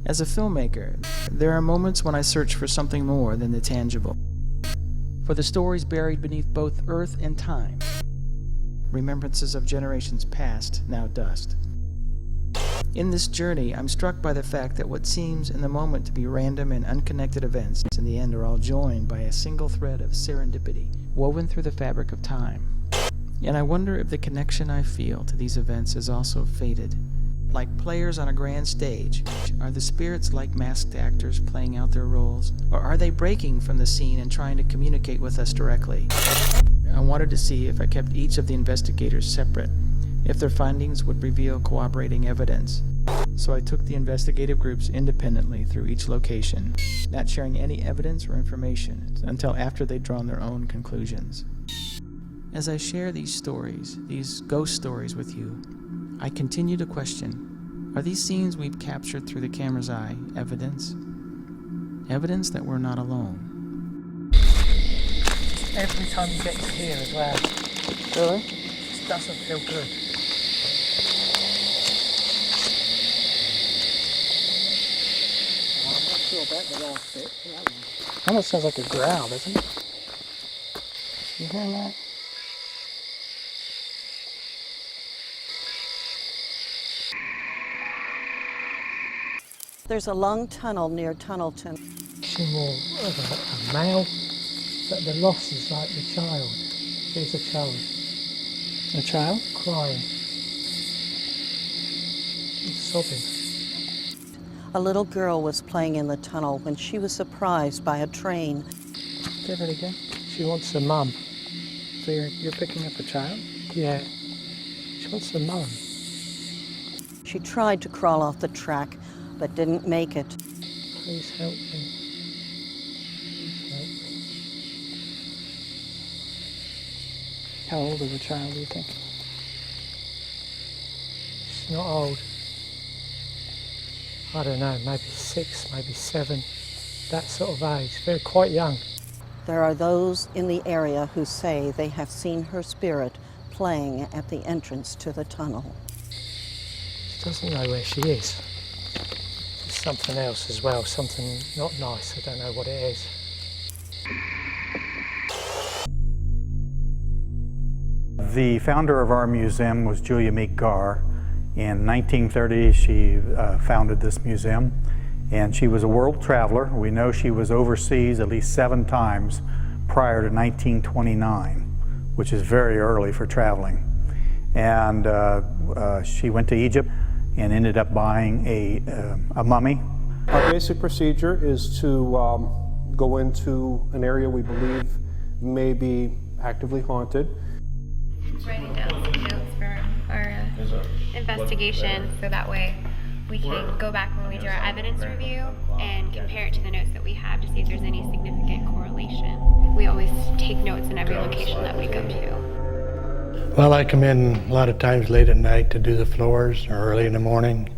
As a filmmaker, there are moments when I search for something more than the tangible, for the stories buried beneath both earth and time, remembrances of generations past, now dust. In this journey, I'm struck by the fact that what seems in the moment to be random and unconnected events in the end are all joined by a single thread of serendipity woven through the fabric of time. And I wonder if the connection I feel to these events is also fated. Like players on a grand stage, are the spirits like masked actors playing out their roles? Or are they breaking from the scene and trying to communicate with us directly? I wanted to see if I kept each of the investigators separate, if their findings would reveal corroborating evidence. So I took the investigative groups independently through each location, not sharing any evidence or information until after they'd drawn their own conclusions. As I share these stories, these ghost stories with you, I continue to question, are these scenes we've captured through the camera's eye evidence? Evidence that we're not alone. Every time you get to here as well. Really? It doesn't feel good. I'm not sure about the last bit. Almost sounds like a growl, doesn't it? You hearing that? There's a long tunnel near Tunnelton. She's more of a male, but the loss is like the child. There's a child. A child? Crying. He's sobbing. A little girl was playing in the tunnel when she was surprised by a train. Give it again. She wants a mum. So you're picking up a child? Yeah. She wants a mum. She tried to crawl off the track, but didn't make it. Please help me. Please help me. How old is the child, do you think? She's not old. I don't know, maybe 6, maybe 7, that sort of age. They're quite young. There are those in the area who say they have seen her spirit playing at the entrance to the tunnel. She doesn't know where she is. There's something else as well, something not nice. I don't know what it is. The founder of our museum was Julia Meek Garr. In 1930, she founded this museum, and she was a world traveler. We know she was overseas at least 7 times prior to 1929, which is very early for traveling. And she went to Egypt and ended up buying a mummy. Our basic procedure is to go into an area we believe may be actively haunted. Writing down some notes for our investigation, so that way we can go back when we do our evidence review and compare it to the notes that we have to see if there's any significant correlation. We always take notes in every location that we go to. Well, I come in a lot of times late at night to do the floors or early in the morning.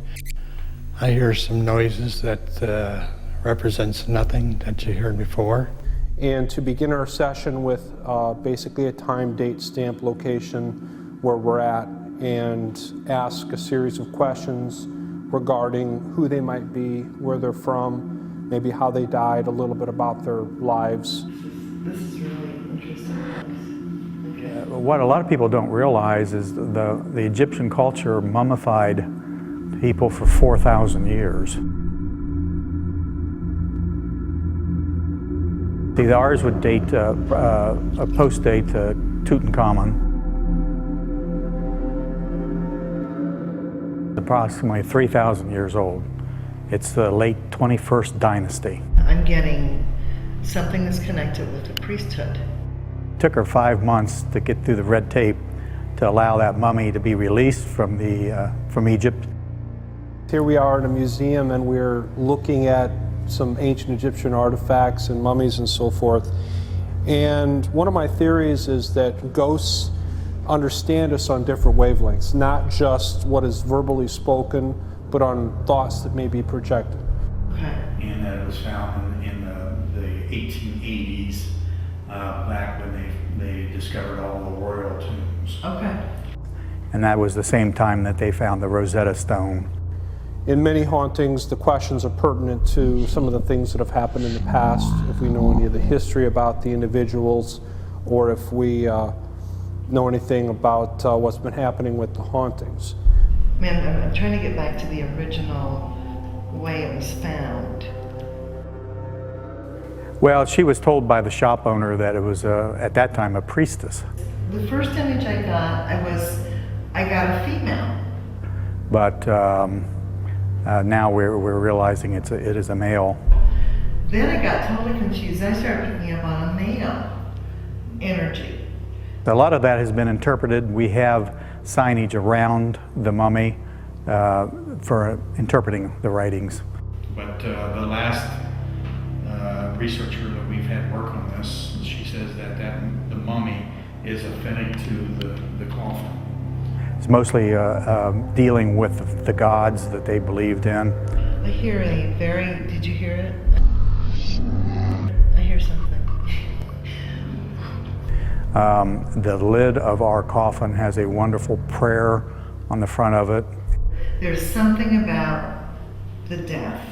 I hear some noises that represents nothing that you heard before. And to begin our session with basically a time, date, stamp, location where we're at, and ask a series of questions regarding who they might be, where they're from, maybe how they died, a little bit about their lives. This is really interesting. Okay. What a lot of people don't realize is the Egyptian culture mummified people for 4,000 years. See, ours would date, a post-date Tutankhamun. Approximately 3,000 years old. It's the late 21st dynasty. I'm getting something that's connected with the priesthood. It took her 5 months to get through the red tape to allow that mummy to be released from Egypt. Here we are in a museum, and we're looking at some ancient Egyptian artifacts and mummies and so forth. And one of my theories is that ghosts understand us on different wavelengths, not just what is verbally spoken, but on thoughts that may be projected. Okay. And that it was found in the 1880s, back when they discovered all the royal tombs. Okay. And that was the same time that they found the Rosetta Stone. In many hauntings, the questions are pertinent to some of the things that have happened in the past, if we know any of the history about the individuals, or if we know anything about what's been happening with the hauntings. Man, I'm trying to get back to the original way it was found. Well, she was told by the shop owner that it was, at that time, a priestess. The first image I got, I got a female. But now we're realizing it is a male. Then I got totally confused. I started picking up on a male energy. A lot of that has been interpreted. We have signage around the mummy for interpreting the writings. But the last researcher that we've had work on this, she says that the mummy is authentic to the coffin. It's mostly dealing with the gods that they believed in. I hear did you hear it? I hear something. The lid of our coffin has a wonderful prayer on the front of it. There's something about the death.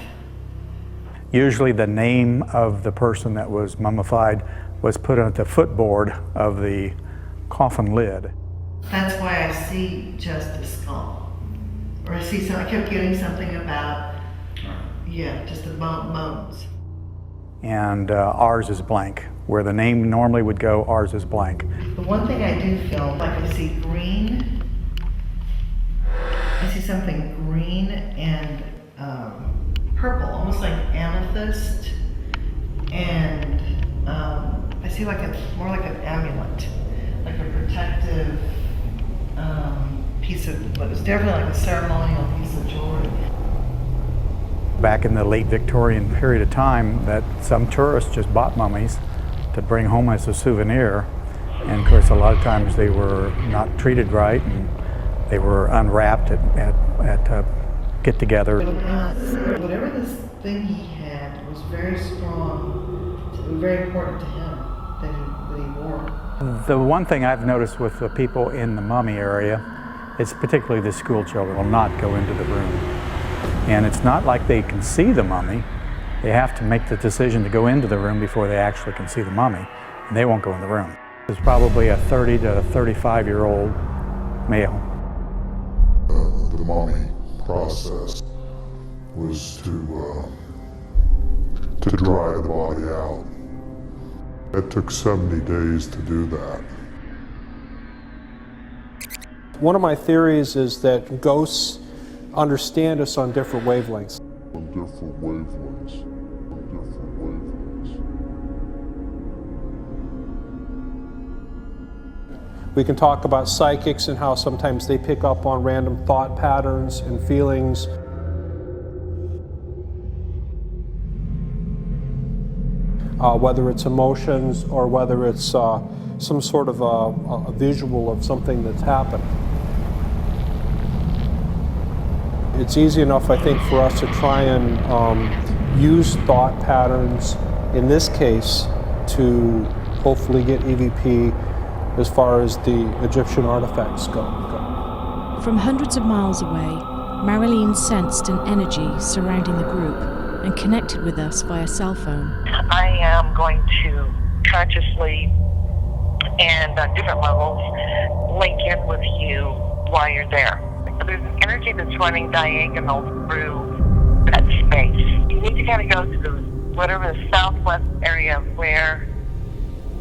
Usually the name of the person that was mummified was put on the footboard of the coffin lid. That's why I see just a skull. Or I see I kept getting something about, just the bones. And ours is blank. Where the name normally would go, ours is blank. The one thing I do feel like I see green. I see something green and purple, almost like amethyst. And I see more like an amulet, like a protective piece of, but it's definitely like a ceremonial piece of jewelry. Back in the late Victorian period of time, that some tourists just bought mummies to bring home as a souvenir. And of course, a lot of times they were not treated right, and they were unwrapped at get-together. Whatever this thing he had was very strong, very important to him that he wore. The one thing I've noticed with the people in the mummy area is particularly the school children will not go into the room. And it's not like they can see the mummy. They have to make the decision to go into the room before they actually can see the mummy, and they won't go in the room. It's probably a 30 to 35-year-old male. The mummy process was to dry the body out. It took 70 days to do that. One of my theories is that ghosts understand us on different wavelengths. On different wavelengths. We can talk about psychics and how sometimes they pick up on random thought patterns and feelings. Whether it's emotions or whether it's some sort of a visual of something that's happened. It's easy enough, I think, for us to try and use thought patterns, in this case, to hopefully get EVP as far as the Egyptian artifacts go. From hundreds of miles away, Marilene sensed an energy surrounding the group and connected with us via cell phone. I am going to consciously and on different levels link in with you while you're there. There's an energy that's running diagonal through that space. You need to kind of go to whatever the southwest area where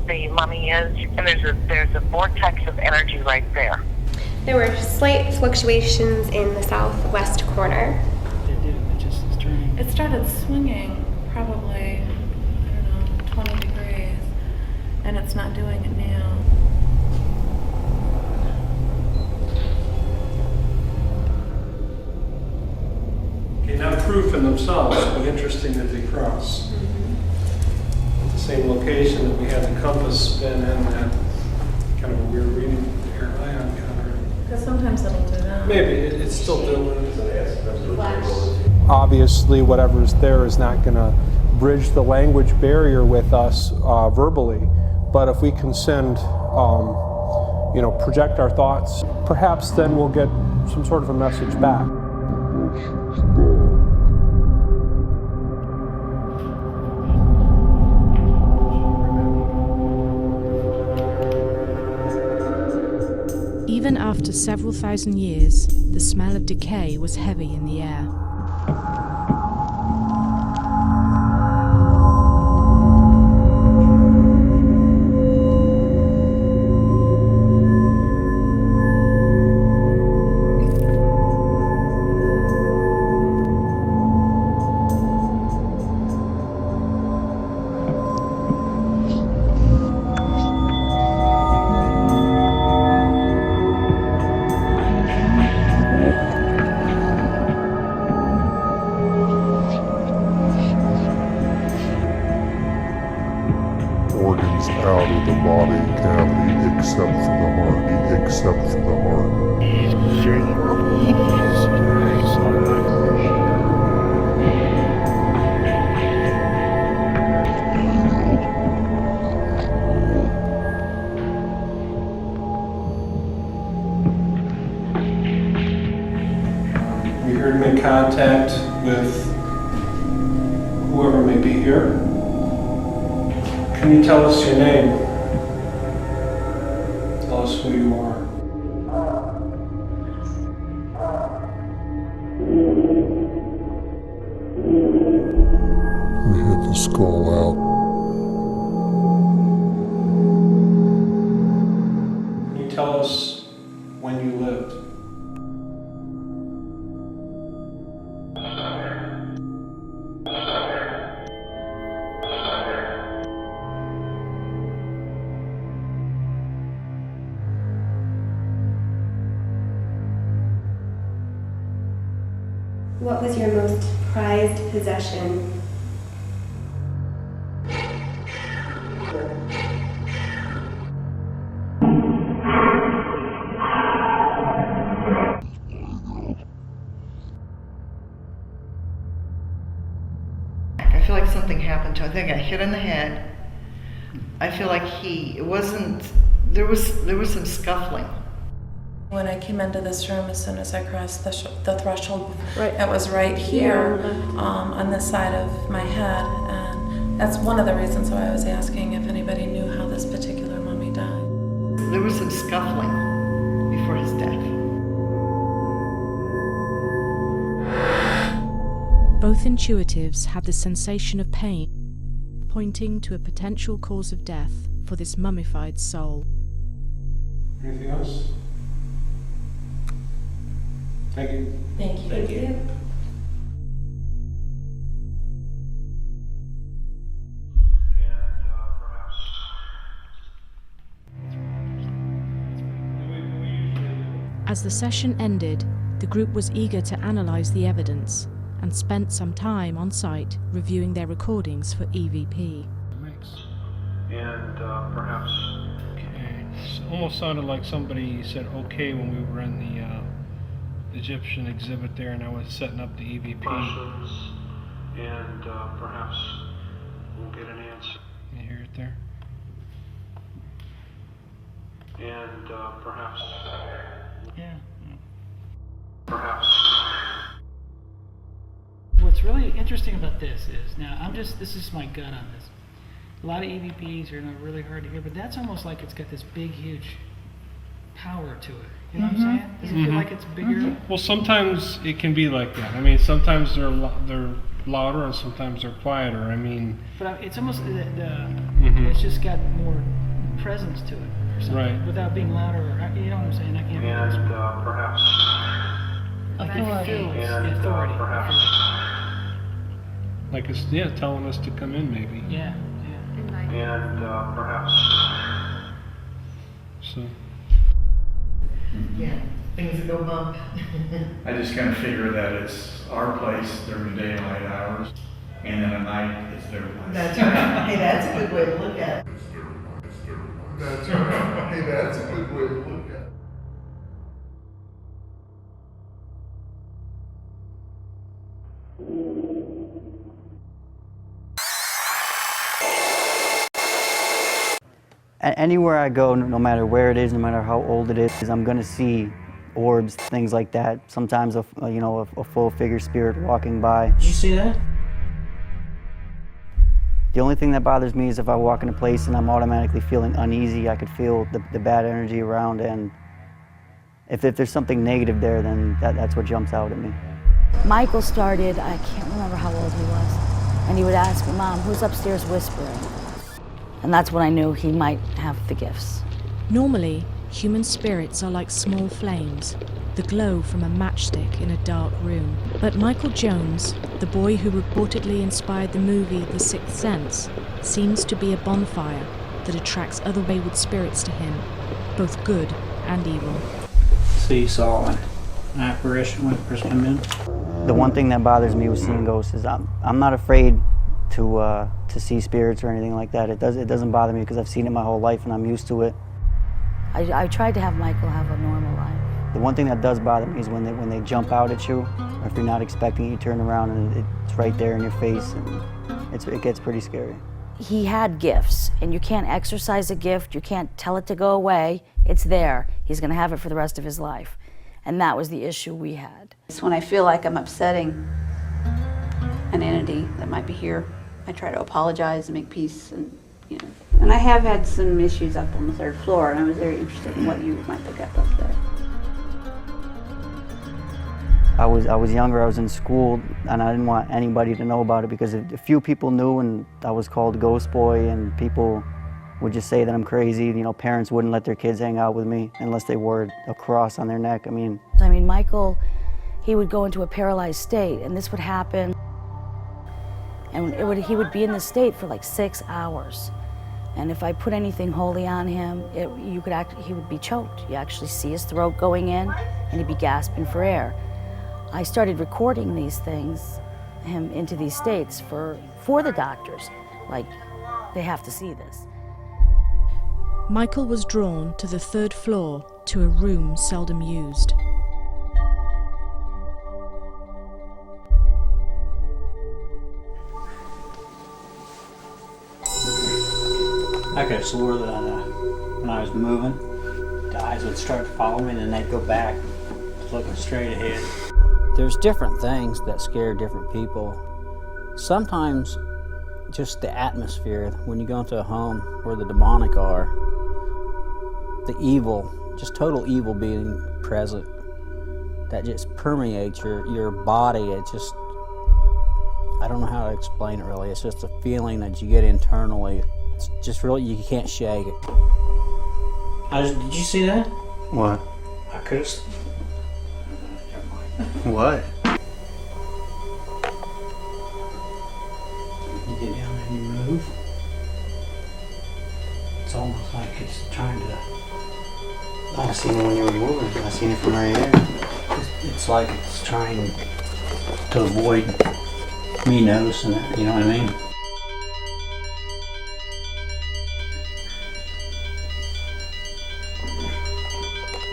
the mummy is, and there's a vortex of energy right there. There were slight fluctuations in the southwest corner. It started swinging probably, 20 degrees, and it's not doing it now. Okay, not proof in themselves, but interesting that they cross. At the same location that we had the compass spin in, that kind of a weird reading here. Ion counter. Because sometimes it'll do that. Maybe, it's still doing it. Obviously, whatever's there is not going to bridge the language barrier with us verbally, but if we can send, project our thoughts, perhaps then we'll get some sort of a message back. after several thousand years, the smell of decay was heavy in the air. Organs out of the body cavity except for the heart, except for the heart. We heard him in contact with whoever may be here. Can you tell us your name? Tell us who you are. We hit the skull out. Can you tell us when you lived? What was your most prized possession? I feel like something happened to him. I think I got hit in the head. I feel like there was some scuffling. When I came into this room, as soon as I crossed the threshold, it was right here on this side of my head. And that's one of the reasons why I was asking if anybody knew how this particular mummy died. There was some scuffling before his death. Both intuitives had the sensation of pain, pointing to a potential cause of death for this mummified soul. Anything else? Thank you. Thank you. Thank you. As the session ended, the group was eager to analyze the evidence and spent some time on site reviewing their recordings for EVP. And perhaps. Okay. It almost sounded like somebody said okay when we were in the Egyptian exhibit there, and I was setting up the EVP. Questions, and perhaps we'll get an answer. Can you hear it there? And perhaps. Yeah. Perhaps. What's really interesting about this is, now this is my gut on this. A lot of EVPs are really hard to hear, but that's almost like it's got this big, huge power to it. You know what I'm saying? Does it feel like it's bigger? Well, sometimes it can be like that. I mean, sometimes they're louder and sometimes they're quieter. I mean, but it's almost it's just got more presence to it, or something, right? Without being louder, or you know what I'm saying? I can't. And perhaps. Like it feels the authority. Perhaps. Like it's telling us to come in, maybe. Yeah. And perhaps. So. Yeah, things that go bump. I just kind of figure that it's our place during the daylight hours, and then at night it's their place. That's right. Hey, that's a good way to look at it. That's right. Hey, that's a good way to look at it. Anywhere I go, no matter where it is, no matter how old it is, I'm going to see orbs, things like that. Sometimes a full figure spirit walking by. Did you see that? The only thing that bothers me is if I walk in a place and I'm automatically feeling uneasy, I could feel the bad energy around, and if there's something negative there, then that's what jumps out at me. Michael started, I can't remember how old he was, and he would ask me, Mom, who's upstairs whispering? And that's when I knew he might have the gifts. Normally, human spirits are like small flames, the glow from a matchstick in a dark room. But Michael Jones, the boy who reportedly inspired the movie The Sixth Sense, seems to be a bonfire that attracts other wayward spirits to him, both good and evil. So you saw an apparition when it first came in? The one thing that bothers me with seeing ghosts is I'm not afraid to see spirits or anything like that. It doesn't bother me because I've seen it my whole life and I'm used to it. I tried to have Michael have a normal life. The one thing that does bother me is when they jump out at you, or if you're not expecting it, you turn around and it's right there in your face, and it gets pretty scary. He had gifts, and you can't exercise a gift, you can't tell it to go away. It's there. He's going to have it for the rest of his life. And that was the issue we had. It's when I feel like I'm upsetting an entity that might be here, I try to apologize and make peace, and you know. And I have had some issues up on the 3rd floor, and I was very interested in what you might pick up there. I was younger, I was in school, and I didn't want anybody to know about it because a few people knew, and I was called Ghost Boy, and people would just say that I'm crazy. You know, parents wouldn't let their kids hang out with me unless they wore a cross on their neck. I mean, Michael, he would go into a paralyzed state, and this would happen, and he would be in this state for like 6 hours. And if I put anything holy on him, he would be choked. You actually see his throat going in, and he'd be gasping for air. I started recording these things, him into these states for the doctors. Like, they have to see this. Michael was drawn to the 3rd floor to a room seldom used. I could have swore that when I was moving, the eyes would start to follow me and then they'd go back, looking straight ahead. There's different things that scare different people. Sometimes just the atmosphere, when you go into a home where the demonic are, the evil, just total evil being present, that just permeates your body. It just, I don't know how to explain it really. It's just a feeling that you get internally. It's just really, you can't shake it. Did you see that? What? I could have. What? You get down and you move. It's almost like it's trying to. I seen it when you were moving. I seen it from right here. It's like it's trying to avoid me noticing it. You know what I mean?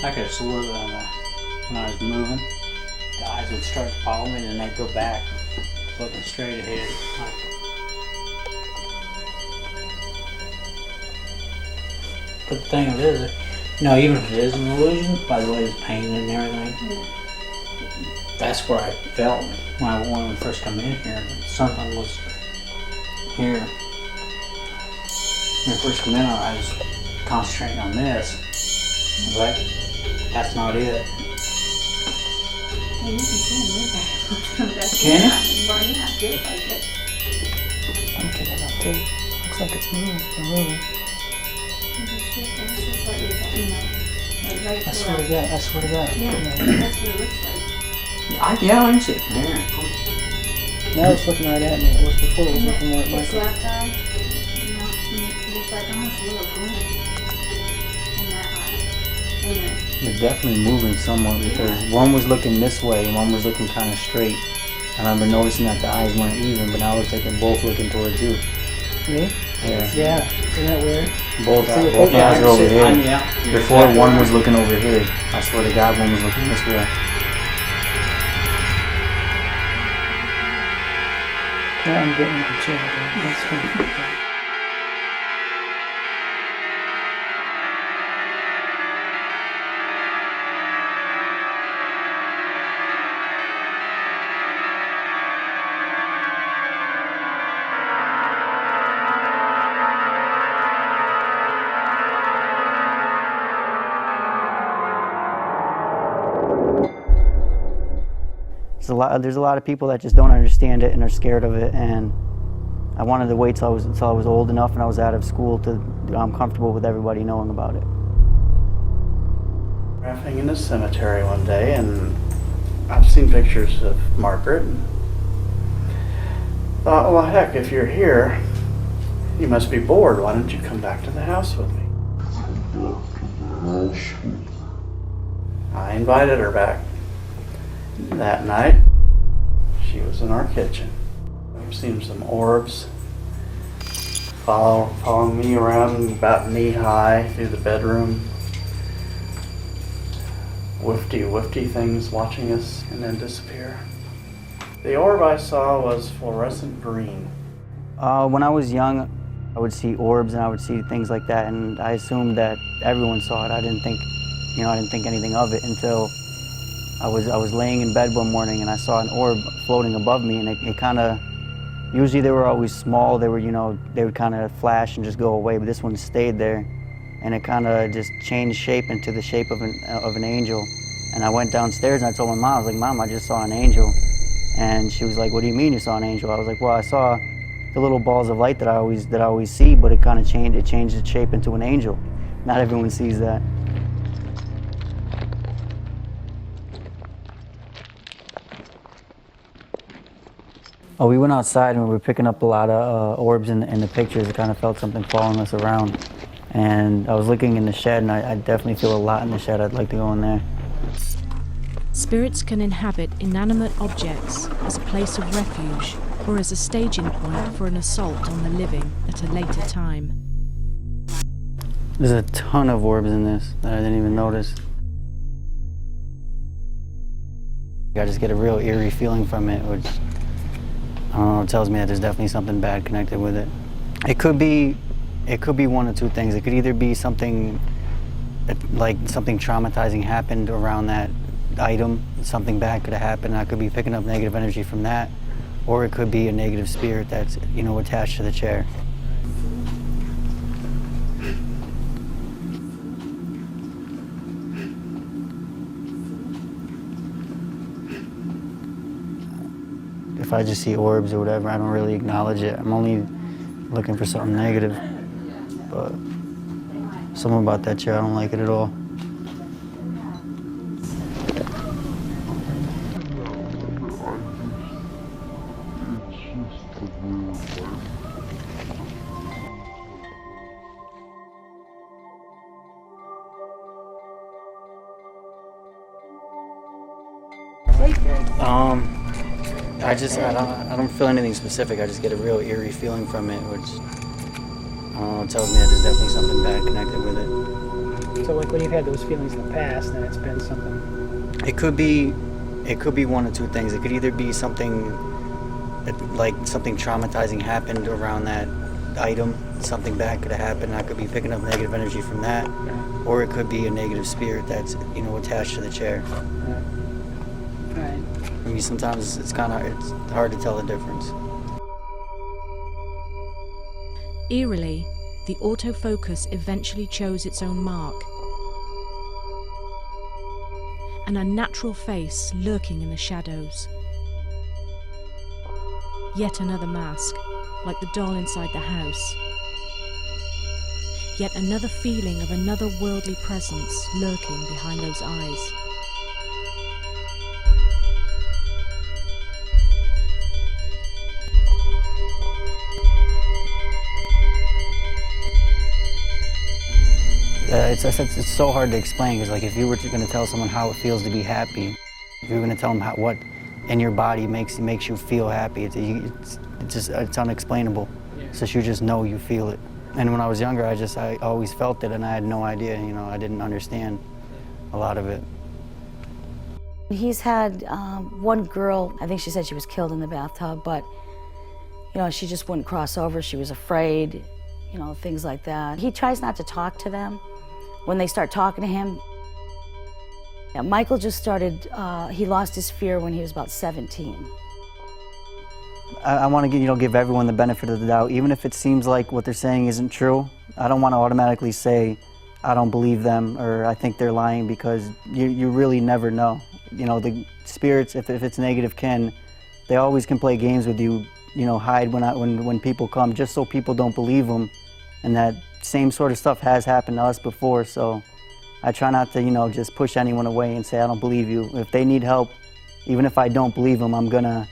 I could have swore that when I was moving, the eyes would start to follow me and then they'd go back, looking straight ahead. But the thing of it is, even if it is an illusion, by the way it's painted and everything, that's where I felt when we first come in here. Something was here. When I first come in, I was concentrating on this. I was like, that's not it. Yeah, you can see him move back. Can you? Well, yeah, it feels like it. I'm getting it up too. Looks like it's moving. I swear to God. Yeah, that's what it looks like. Yeah, I can see it from here. Now it's looking right at me. It was before, it was looking more at Michael. His left eye, it's like almost a little glint in that eye. They're definitely moving somewhat because one was looking this way and one was looking kind of straight. And I've been noticing that the eyes weren't even, but now it looks like they're both looking towards you. Me? Yeah. Yeah. Isn't that weird? Both See, eyes are over here. Yeah. Before one was looking over here. I swear to God, one was looking this way. Yeah, I'm getting the chair. That's fine. there's a lot of people that just don't understand it and are scared of it, and I wanted to wait till I was old enough and I was out of school to I'm comfortable with everybody knowing about it. Driving in the cemetery one day, and I've seen pictures of Margaret, and thought, well, heck, if you're here, you must be bored. Why don't you come back to the house with me? I invited her back. That night, she was in our kitchen. I've seen some orbs following me around about knee-high through the bedroom. Wifty things watching us and then disappear. The orb I saw was fluorescent green. When I was young, I would see orbs and I would see things like that, and I assumed that everyone saw it. I didn't think anything of it until I was laying in bed one morning and I saw an orb floating above me, and it kind of, usually they were always small. They would kind of flash and just go away, but this one stayed there, and it kind of just changed shape into the shape of an angel. And I went downstairs and I told my mom, I was like, Mom, I just saw an angel. And she was like, what do you mean you saw an angel? I was like, well, I saw the little balls of light that I always see, but it kind of changed its shape into an angel. Not everyone sees that. Oh, we went outside and we were picking up a lot of orbs in the pictures. I kind of felt something following us around. And I was looking in the shed, and I definitely feel a lot in the shed. I'd like to go in there. Spirits can inhabit inanimate objects as a place of refuge or as a staging point for an assault on the living at a later time. There's a ton of orbs in this that I didn't even notice. I just get a real eerie feeling from it, which, I don't know, it tells me that there's definitely something bad connected with it. It could be one of two things. It could either be something like something traumatizing happened around that item, something bad could have happened, and I could be picking up negative energy from that, or it could be a negative spirit that's, attached to the chair. If I just see orbs or whatever, I don't really acknowledge it. I'm only looking for something negative, but something about that chair, I don't like it at all. I don't feel anything specific. I just get a real eerie feeling from it, which, I don't know, tells me that there's definitely something bad connected with it. So like when you've had those feelings in the past, then it's been something? It could be one of two things. It could either be something like something traumatizing happened around that item, something bad could have happened, and I could be picking up negative energy from that, or it could be a negative spirit that's, attached to the chair. Right. I mean, sometimes it's hard to tell the difference. Eerily, the autofocus eventually chose its own mark. An unnatural face lurking in the shadows. Yet another mask, like the doll inside the house. Yet another feeling of another worldly presence lurking behind those eyes. It's so hard to explain, because like if you were going to tell someone how it feels to be happy, if you were going to tell them what in your body makes you feel happy, it's unexplainable. Yeah. So you just know you feel it. And when I was younger, I always felt it, and I had no idea. I didn't understand a lot of it. He's had one girl, I think she said she was killed in the bathtub, but she just wouldn't cross over. She was afraid, things like that. He tries not to talk to them. When they start talking to him, Michael just started, he lost his fear when he was about 17. I want to give everyone the benefit of the doubt, even if it seems like what they're saying isn't true. I don't want to automatically say I don't believe them, or I think they're lying, because you really never know. You know, the spirits, if it's negative kin, they always can play games with you, you know, hide when people come, just so people don't believe them. And that same sort of stuff has happened to us before, so I try not to, you know, just push anyone away and say, I don't believe you. If they need help, even if I don't believe them, I'm gonna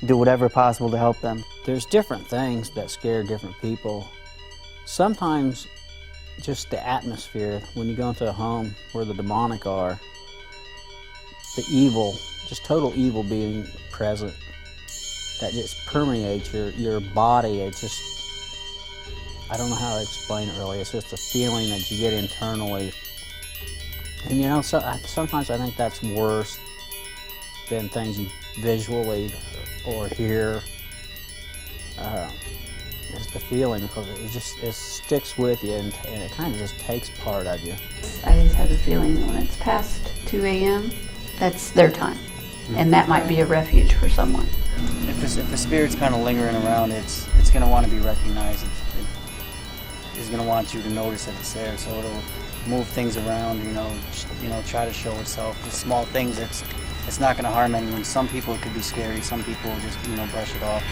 do whatever possible to help them. There's different things that scare different people. Sometimes just the atmosphere, when you go into a home where the demonic are, the evil, just total evil being present, that just permeates your body. It's just, I don't know how to explain it really. It's just a feeling that you get internally. And you know, sometimes I think that's worse than things you visually or hear. It's the feeling, because it sticks with you, and it kind of just takes part of you. I just have a feeling that when it's past 2 a.m., that's their time. And that might be a refuge for someone. If the spirit's kind of lingering around, it's going to want to be recognized. It's going to want you to notice that it's there, so it'll move things around, you know, try to show itself. The small things, it's not going to harm anyone. Some people it could be scary, some people just, you know, brush it off.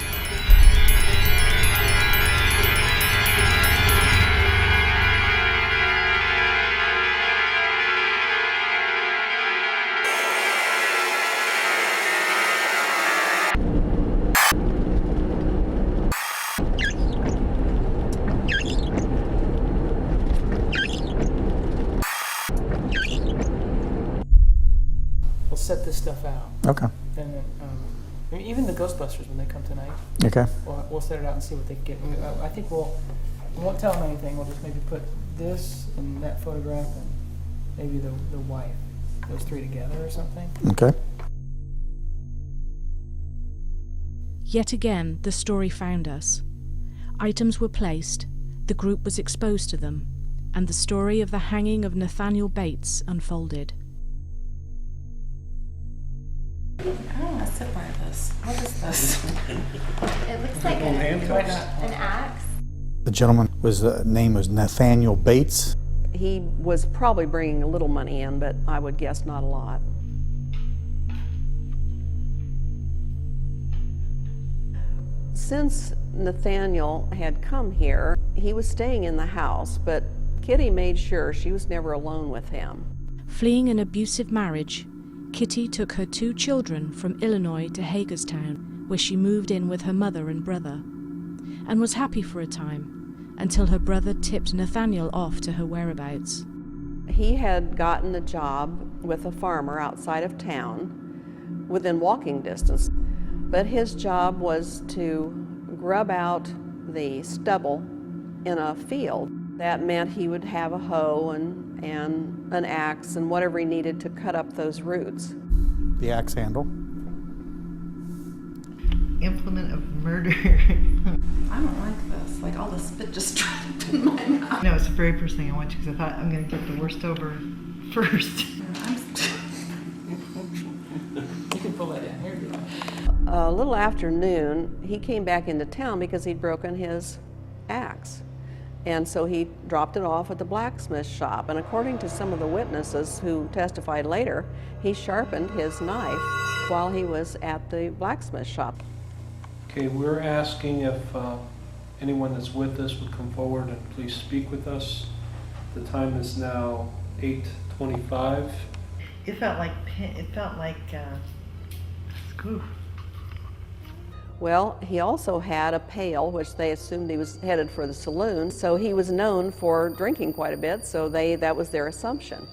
Set this stuff out. Okay. And then, even the Ghostbusters, when they come tonight, Okay. we'll set it out and see what they can get. I think we won't tell them anything. We'll just maybe put this and that photograph and maybe the wife, those three together or something. Okay. Yet again, the story found us. Items were placed, the group was exposed to them, and the story of the hanging of Nathaniel Bates unfolded. I don't want to sit by this. What is this? It looks like an axe. The gentleman's name was Nathaniel Bates. He was probably bringing a little money in, but I would guess not a lot. Since Nathaniel had come here, he was staying in the house, but Kitty made sure she was never alone with him. Fleeing an abusive marriage, Kitty took her 2 children from Illinois to Hagerstown, where she moved in with her mother and brother, and was happy for a time, until her brother tipped Nathaniel off to her whereabouts. He had gotten a job with a farmer outside of town, within walking distance, but his job was to grub out the stubble in a field. That meant he would have a hoe and an axe and whatever he needed to cut up those roots. The axe handle. Implement of murder. I don't like this. Like all the spit just dropped in my mouth. No, it's the very first thing I watched because I thought I'm going to get the worst over first. You can pull that in here. A little after noon, he came back into town because he'd broken his axe. And so he dropped it off at the blacksmith shop. And according to some of the witnesses who testified later, he sharpened his knife while he was at the blacksmith shop. Okay, we're asking if anyone that's with us would come forward and please speak with us. The time is now 8:25. It felt like ooh. Well, he also had a pail, which they assumed he was headed for the saloon, so he was known for drinking quite a bit, so that was their assumption.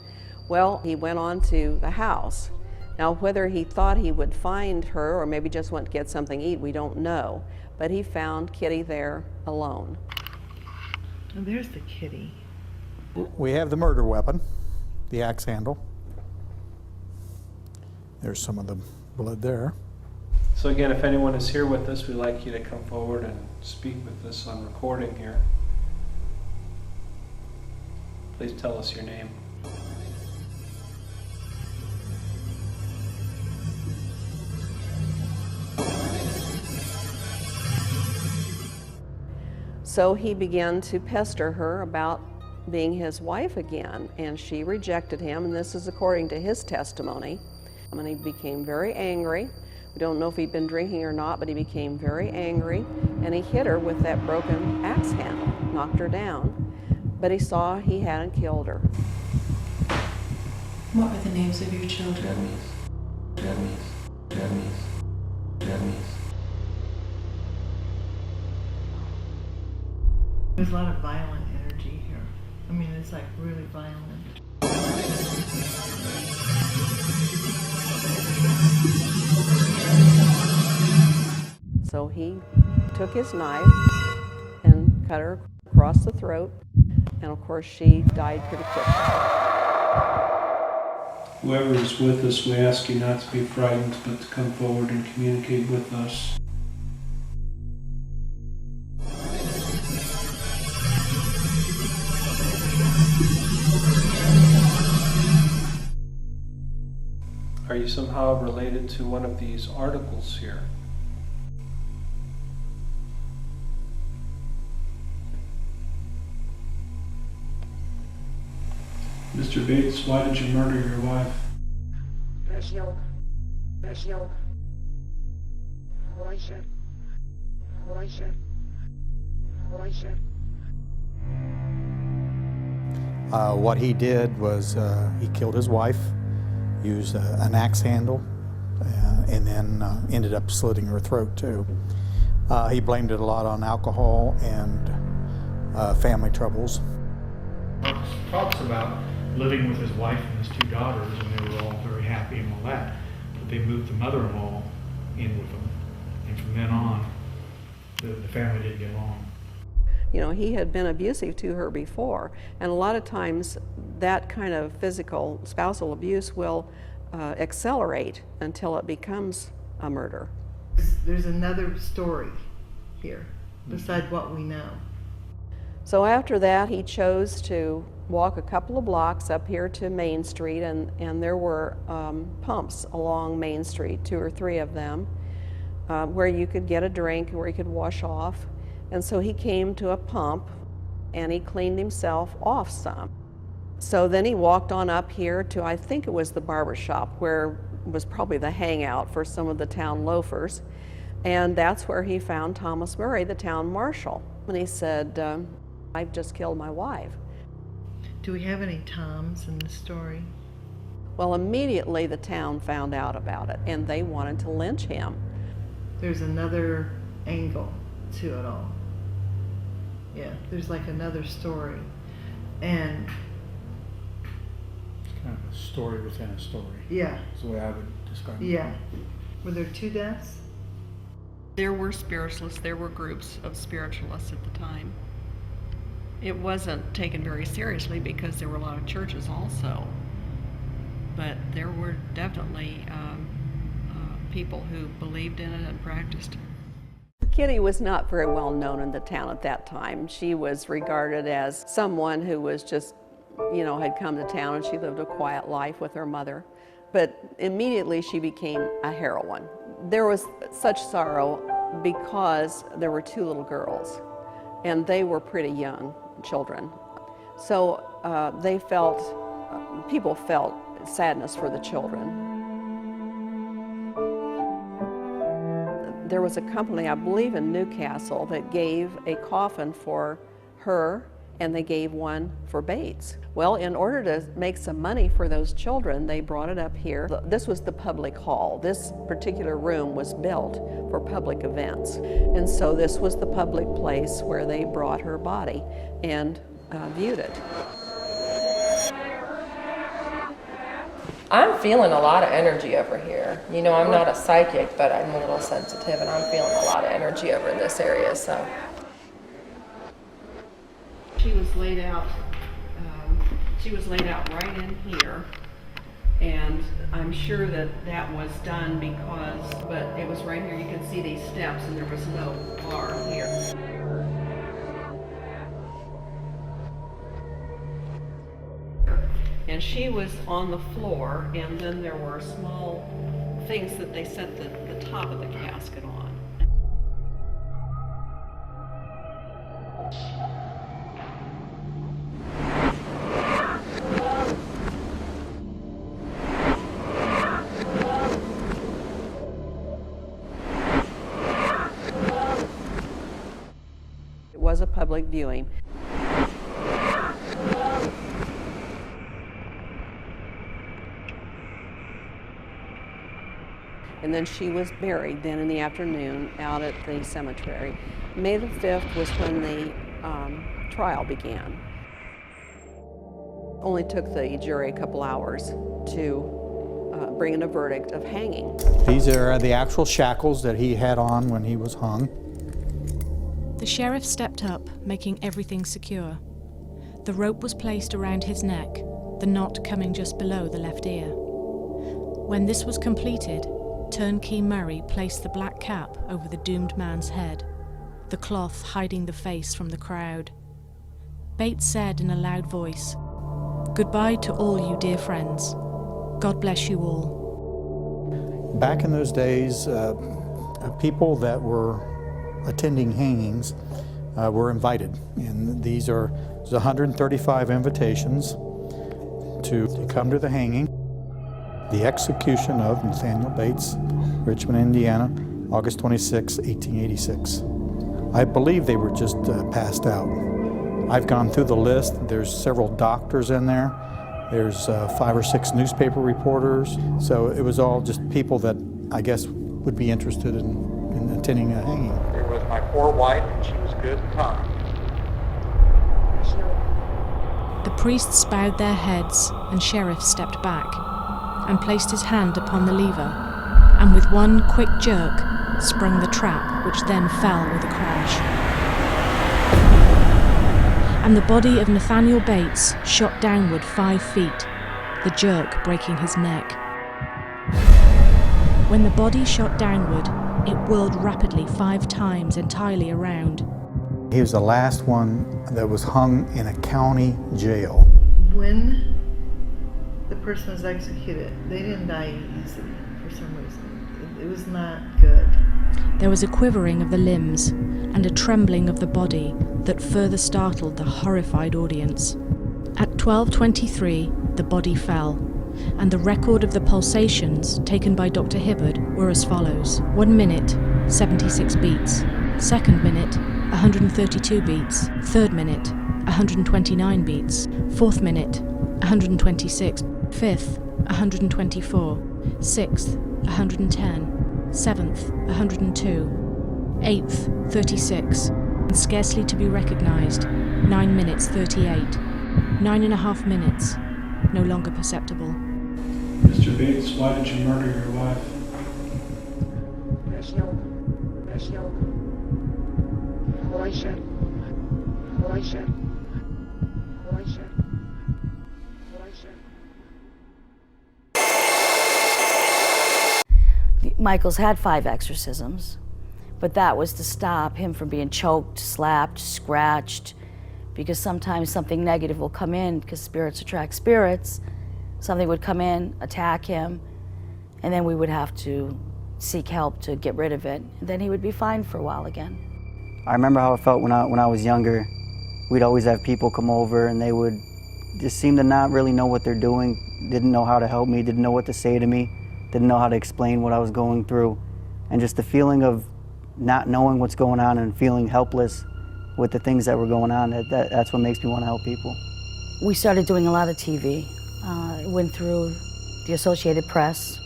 Well, he went on to the house. Now, whether he thought he would find her or maybe just went to get something to eat, we don't know. But he found Kitty there alone. Oh, there's the kitty. We have the murder weapon, the axe handle. There's some of the blood there. So again, if anyone is here with us, we'd like you to come forward and speak with us on recording here. Please tell us your name. So he began to pester her about being his wife again, and she rejected him, and this is according to his testimony. And he became very angry. We don't know if he'd been drinking or not, but he became very angry, and he hit her with that broken axe handle, knocked her down, but he saw he hadn't killed her. What were the names of your children? There's a lot of violent energy here. I mean, it's like really violent. So he took his knife and cut her across the throat, and of course she died pretty quickly. Whoever is with us, we ask you not to be frightened, but to come forward and communicate with us. Are you somehow related to one of these articles here? Mr. Bates, why did you murder your wife? What he did was he killed his wife, used an axe handle, and then ended up slitting her throat too. He blamed it a lot on alcohol and family troubles. Talks about living with his wife and his two daughters, and they were all very happy and all that. But they moved the mother-in-law in with them, and from then on, the family didn't get along. You know, he had been abusive to her before, and a lot of times that kind of physical spousal abuse will accelerate until it becomes a murder. There's another story here besides what we know. So after that, he chose to walk a couple of blocks up here to Main Street, and there were pumps along Main Street, 2 or 3 of them, where you could get a drink, where you could wash off. And so he came to a pump and he cleaned himself off some. So then he walked on up here to, I think it was the barber shop, where was probably the hangout for some of the town loafers. And that's where he found Thomas Murray, the town marshal. And he said, I've just killed my wife. Do we have any Toms in the story? Well, immediately the town found out about it, and they wanted to lynch him. There's another angle to it all. Yeah, there's like another story. And It's kind of a story within a story. yeah. That's the way I would describe it. Yeah. Were there 2 deaths? There were spiritualists, there were groups of spiritualists at the time. It wasn't taken very seriously because there were a lot of churches also. But there were definitely people who believed in it and practiced. Kitty was not very well known in the town at that time. She was regarded as someone who was just, you know, had come to town, and she lived a quiet life with her mother. But immediately she became a heroine. There was such sorrow because there were 2 little girls, and they were pretty young children. So people felt sadness for the children. There was a company, I believe in Newcastle, that gave a coffin for her, and they gave one for Bates. Well, in order to make some money for those children, they brought it up here. This was the public hall. This particular room was built for public events. And so this was the public place where they brought her body and viewed it. I'm feeling a lot of energy over here. You know, I'm not a psychic, but I'm a little sensitive, and I'm feeling a lot of energy over in this area, so. She was laid out right in here, and I'm sure that that was done because, but it was right here. You can see these steps, and there was no bar here. And she was on the floor, and then there were small things that they set the top of the casket on. public viewing. And then she was buried then in the afternoon out at the cemetery. May the 5th was when the trial began. Only took the jury a couple hours to bring in a verdict of hanging. These are the actual shackles that he had on when he was hung. The sheriff stepped up, making everything secure. The rope was placed around his neck, the knot coming just below the left ear. When this was completed, Turnkey Murray placed the black cap over the doomed man's head, the cloth hiding the face from the crowd. Bates said in a loud voice, "Goodbye to all you dear friends. God bless you all." Back in those days, people that were attending hangings were invited, and there's 135 invitations to come to the hanging. The execution of Nathaniel Bates, Richmond, Indiana, August 26, 1886. I believe they were just passed out. I've gone through the list. There's several doctors in there. There's 5 or 6 newspaper reporters. So it was all just people that I guess would be interested in attending a hanging. There was my poor wife, and she was good and kind. The priests bowed their heads, and Sheriff stepped back and placed his hand upon the lever, and with one quick jerk sprung the trap, which then fell with a crash. And the body of Nathaniel Bates shot downward 5 feet, the jerk breaking his neck. When the body shot downward, it whirled rapidly 5 times entirely around. He was the last one that was hung in a county jail. When the person was executed, they didn't die easily for some reason. It was not good. There was a quivering of the limbs and a trembling of the body that further startled the horrified audience. At 12:23, the body fell, and the record of the pulsations taken by Dr. Hibbard were as follows: 1 minute, 76 beats; 2nd minute, 132 beats; 3rd minute, 129 beats; 4th minute, 126; 5th, 124; 6th, 110; 7th, 102; 8th, 36, and scarcely to be recognized, 9 minutes 38; 9.5 minutes, no longer perceptible. Mr. Bates, why did you murder your wife? Michael's had 5 exorcisms, but that was to stop him from being choked, slapped, scratched, because sometimes something negative will come in, because spirits attract spirits. Something would come in, attack him, and then we would have to seek help to get rid of it. And then he would be fine for a while again. I remember how it felt when I was younger. We'd always have people come over and they would just seem to not really know what they're doing, didn't know how to help me, didn't know what to say to me, didn't know how to explain what I was going through. And just the feeling of not knowing what's going on and feeling helpless with the things that were going on, that's what makes me want to help people. We started doing a lot of TV. It went through the Associated Press.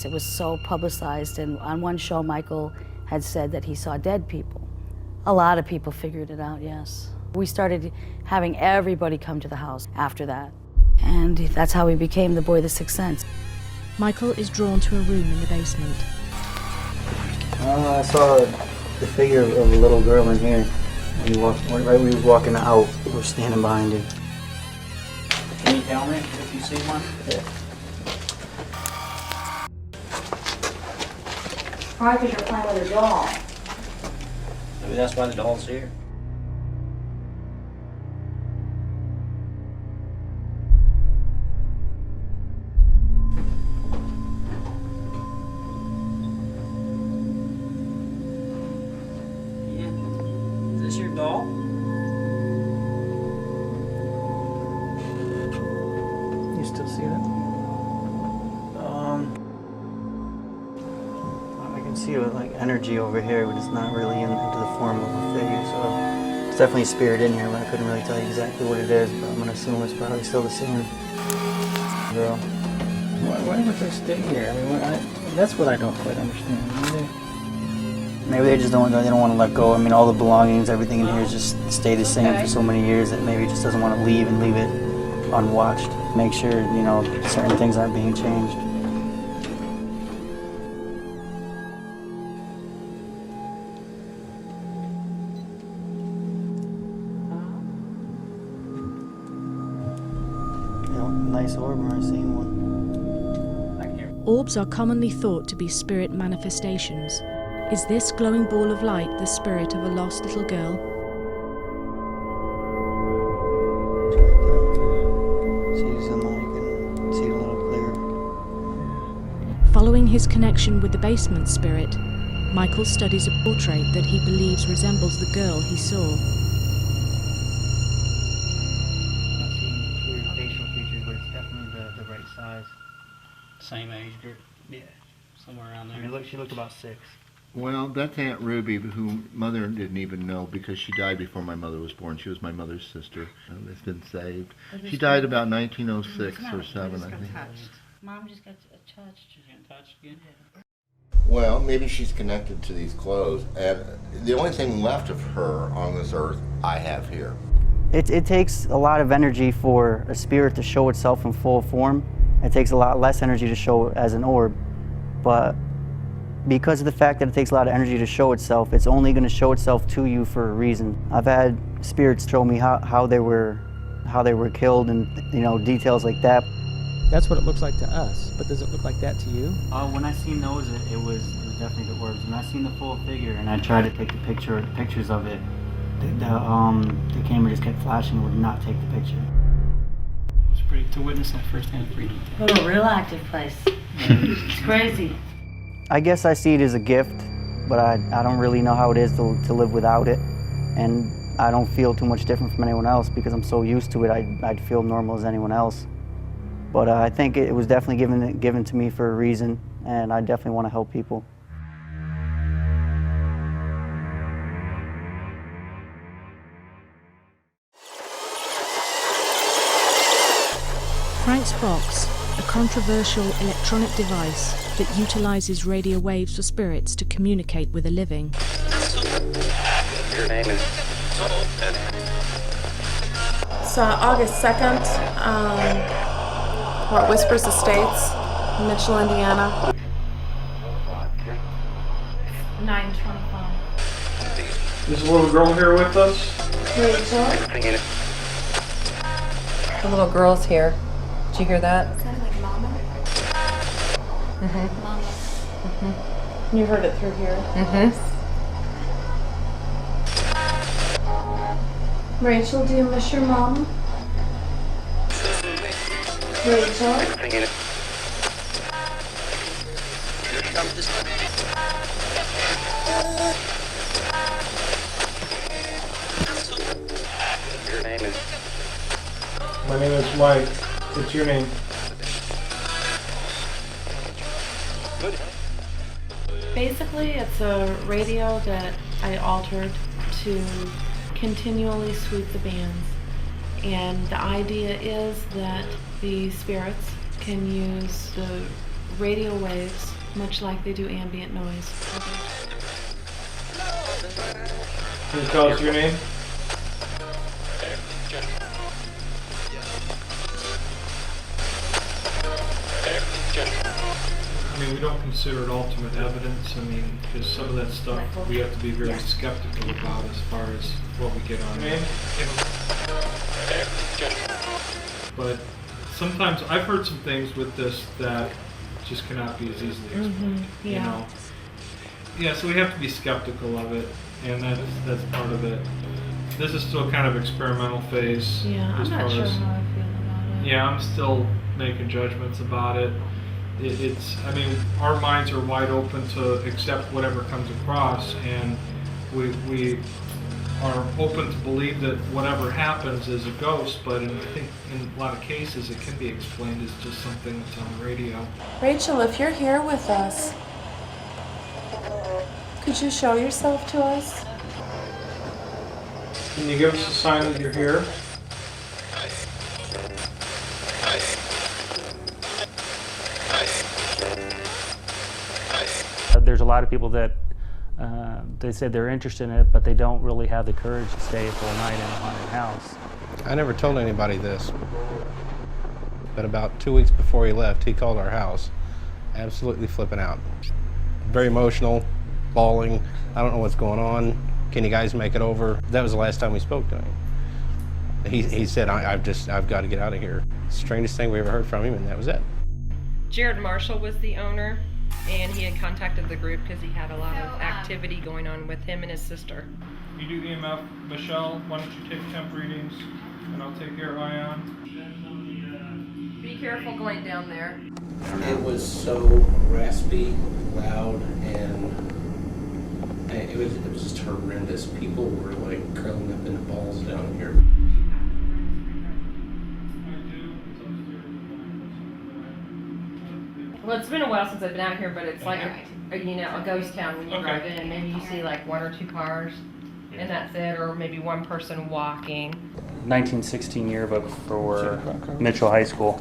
It was so publicized, and on one show Michael had said that he saw dead people. A lot of people figured it out, yes. We started having everybody come to the house after that, and that's how we became the Boy of the Sixth Sense. Michael is drawn to a room in the basement. I saw the figure of a little girl in here. Right when he was walking out, we were standing behind him. Can you tell me if you see one? Yeah. Probably because you're playing with a doll. Maybe that's why the doll's here. Yeah. Is this your doll? You still see that? I can see like energy over here, but it's not really into the form of a figure, so There's definitely a spirit in here, but I couldn't really tell you exactly what it is, but I'm gonna assume it's probably still the same girl. Why would they stay here? I mean, that's what I don't quite understand. Maybe they just don't want to let go. I mean, all the belongings, everything in here is just stay the same for so many years that maybe it just doesn't want to leave and leave it unwatched. Make sure, you know, certain things aren't being changed. Nice orb, I've seen one. Orbs are commonly thought to be spirit manifestations. Is this glowing ball of light the spirit of a lost little girl? See someone you can see a little clearer. Following his connection with the basement spirit, Michael studies a portrait that he believes resembles the girl he saw. Same age group? Yeah, somewhere around there. I mean, she looked about 6. Well, that's Aunt Ruby, who Mother didn't even know because she died before my mother was born. She was my mother's sister. It's been saved. She died about 1906 or 7, I think. Mom just got touched. She's getting touched again? Well, maybe she's connected to these clothes. And the only thing left of her on this earth, I have here. It takes a lot of energy for a spirit to show itself in full form. It takes a lot less energy to show as an orb, but because of the fact that it takes a lot of energy to show itself, it's only going to show itself to you for a reason. I've had spirits show me how they were killed and, you know, details like that. That's what it looks like to us, but does it look like that to you? When I seen those, it was definitely the orbs. When I seen the full figure and I tried to take the pictures of it, the camera just kept flashing and would not take the picture. To witness that firsthand freedom. What a real active place. It's crazy. I guess I see it as a gift, but I don't really know how it is to live without it. And I don't feel too much different from anyone else because I'm so used to it, I'd feel normal as anyone else. But I think it was definitely given to me for a reason, and I definitely want to help people. Frank's box, a controversial electronic device that utilizes radio waves for spirits to communicate with the living. Your name is... It's August 2nd, Port Whispers Estates, Mitchell, Indiana. 9:25. Is the little girl here with us? Rachel? The little girl's here. Did you hear that? Sounds like Mama. Mm-hmm. Mama. Mm-hmm. You heard it through here? Mm-hmm. Rachel, do you miss your mom? Rachel? Your name is... My name is Mike. What's your name? Basically, it's a radio that I altered to continually sweep the bands. And the idea is that the spirits can use the radio waves much like they do ambient noise. Can you tell us your name? I mean, we don't consider it ultimate evidence. I mean, because some of that stuff we have to be very skeptical about as far as what we get on it. But sometimes I've heard some things with this that just cannot be as easily explained. Yeah. You know? Yeah, so we have to be skeptical of it, and that's part of it. This is still kind of experimental phase. Yeah, I'm not sure how I feel about it. Yeah, I'm still making judgments about it. I mean, our minds are wide open to accept whatever comes across, and we are open to believe that whatever happens is a ghost, but I think in a lot of cases it can be explained as just something that's on the radio. Rachel, if you're here with us, could you show yourself to us? Can you give us a sign that you're here? There's a lot of people that they said they're interested in it, but they don't really have the courage to stay a full night in a haunted house. I never told anybody this, but about 2 weeks before he left, he called our house, absolutely flipping out. Very emotional, bawling, I don't know what's going on, can you guys make it over? That was the last time we spoke to him. He said, I've got to get out of here. Strangest thing we ever heard from him, and that was it. Jared Marshall was the owner, and he had contacted the group because he had a lot of activity going on with him and his sister. You do EMF. Michelle, why don't you take temp readings, and I'll take your ion. Be careful going down there. It was so raspy, loud, and it was just horrendous. People were like curling up into balls down here. Well, it's been a while since I've been out here, but it's like a ghost town when you drive in, and maybe you see like 1 or 2 cars, and that's it, or maybe one person walking. 1916 yearbook for Mitchell High School.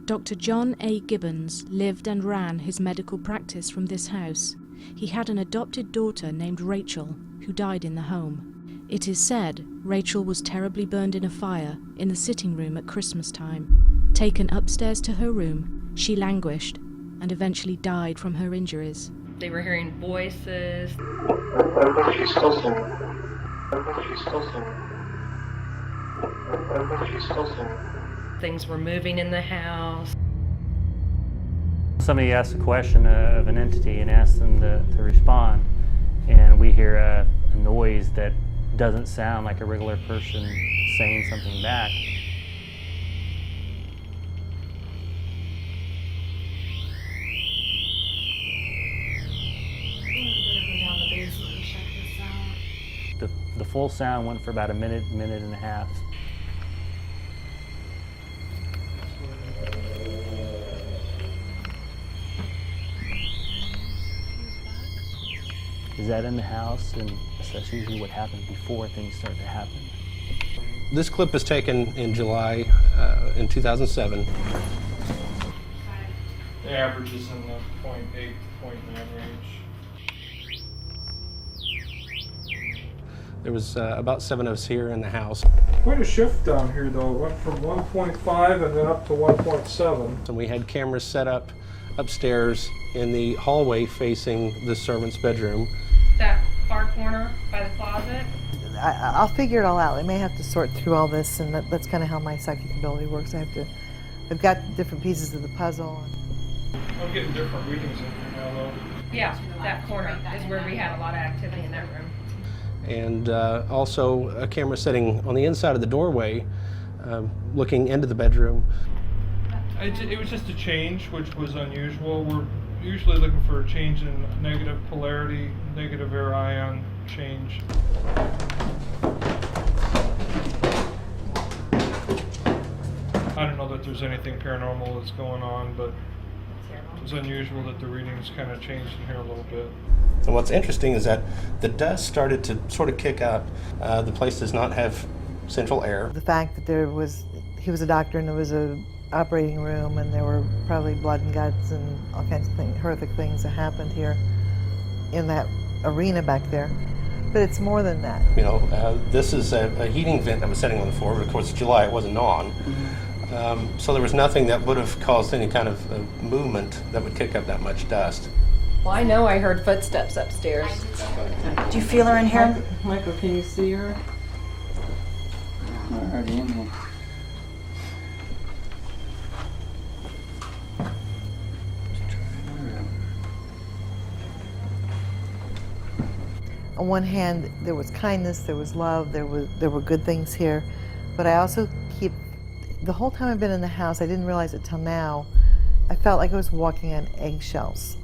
Dr. John A. Gibbons lived and ran his medical practice from this house. He had an adopted daughter named Rachel, who died in the home. It is said Rachel was terribly burned in a fire in the sitting room at Christmas time. Taken upstairs to her room, she languished and eventually died from her injuries. They were hearing voices. Things were moving in the house. Somebody asked a question of an entity and asked them to respond, and we hear a noise that doesn't sound like a regular person saying something back. The full sound went for about a minute and a half. Is that in the house? And that's usually what happens before things start to happen. This clip was taken in July in 2007. The average is in the 0.8 to 0.9 range. There was about 7 of us here in the house. Quite a shift down here, though. It went from 1.5 and then up to 1.7. And we had cameras set up upstairs in the hallway facing the servant's bedroom. That far corner by the closet. I'll figure it all out. I may have to sort through all this, and that's kind of how my psychic ability works. I've got different pieces of the puzzle. I'm getting different readings in here now, though. Yeah, that corner is where we had a lot of activity in that room. And also a camera sitting on the inside of the doorway, looking into the bedroom. It was just a change, which was unusual. We're usually looking for a change in negative polarity, negative air ion change. I don't know that there's anything paranormal that's going on, but it was unusual that the readings kind of changed in here a little bit. And what's interesting is that the dust started to sort of kick out. The place does not have central air. The fact that he was a doctor and there was a operating room and there were probably blood and guts and all kinds of horrific things that happened here in that arena back there. But it's more than that. You know, this is a heating vent that was sitting on the floor, but of course it's July, it wasn't on. So there was nothing that would have caused any kind of movement that would kick up that much dust. Well, I know I heard footsteps upstairs. Do you feel her in here? Michael, can you see her? I'm already in here. On one hand, there was kindness, there was love, there were good things here, but I also the whole time I've been in the house, I didn't realize it till now, I felt like I was walking on eggshells.